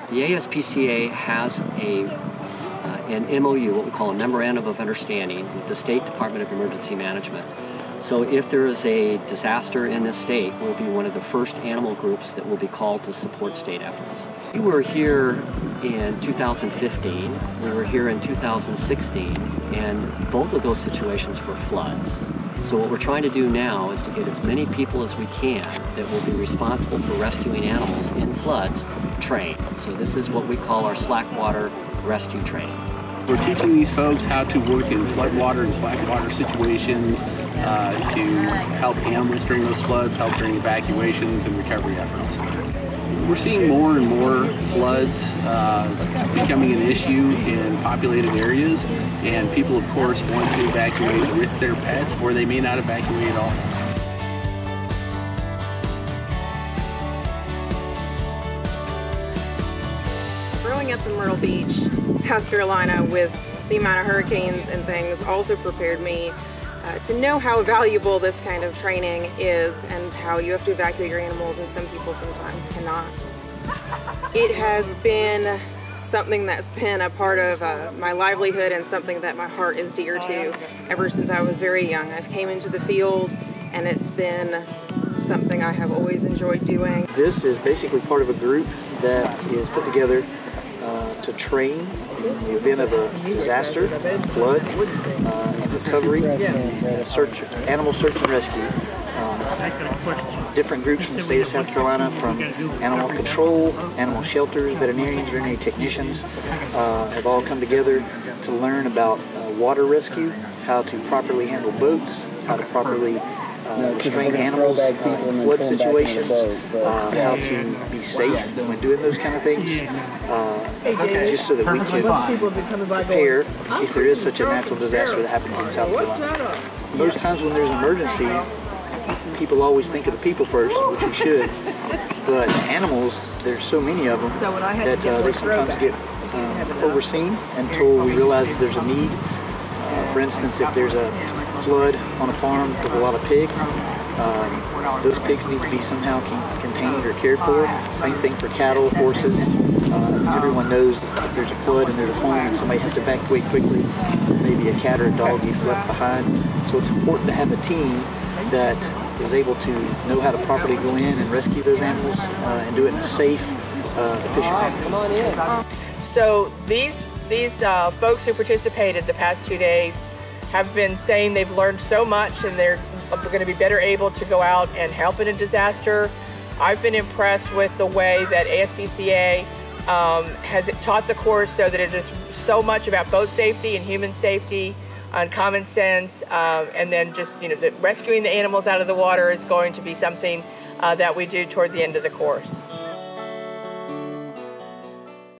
The ASPCA has an MOU, what we call a Memorandum of Understanding, with the State Department of Emergency Management. So if there is a disaster in this state, we'll be one of the first animal groups that will be called to support state efforts. We were here in 2015, we were here in 2016, and both of those situations were floods. So what we're trying to do now is to get as many people as we can that will be responsible for rescuing animals in floods trained. So this is what we call our Slackwater Rescue training. We're teaching these folks how to work in floodwater and slackwater situations to help animals during those floods, help during evacuations and recovery efforts. We're seeing more and more floods becoming an issue in populated areas, and people of course want to evacuate with their pets, or they may not evacuate at all. Growing up in Myrtle Beach, South Carolina, with the amount of hurricanes and things also prepared me to know how valuable this kind of training is and how you have to evacuate your animals, and some people sometimes cannot. It has been something that's been a part of my livelihood and something that my heart is dear to ever since I was very young. I've came into the field and it's been something I have always enjoyed doing. This is basically part of a group that is put together to train in the event of a disaster, flood, and recovery, animal search and rescue. Different groups from the state of South Carolina, from animal control, animal shelters, veterinarians, veterinary technicians, have all come together to learn about water rescue, how to properly handle boats, how to properly restrain animals in flood situations, how to be safe when doing those kind of things, just so that we can prepare in case there is such a natural disaster that happens in South Carolina. Most times when there's an emergency, people always think of the people first, which we should, but animals, there's so many of them that they sometimes get overseen until we realize that there's a need. For instance, if there's a flood on a farm with a lot of pigs, those pigs need to be somehow contained or cared for. Same thing for cattle, horses. Everyone knows that if there's a flood and there's a home and somebody has to evacuate quickly, maybe a cat or a dog gets left behind. So it's important to have a team that is able to know how to properly go in and rescue those animals and do it in a safe, efficient manner. So these folks who participated the past 2 days have been saying they've learned so much and they're going to be better able to go out and help in a disaster. I've been impressed with the way that ASPCA has taught the course, so that it is so much about boat safety and human safety and common sense, and then just, rescuing the animals out of the water is going to be something that we do toward the end of the course.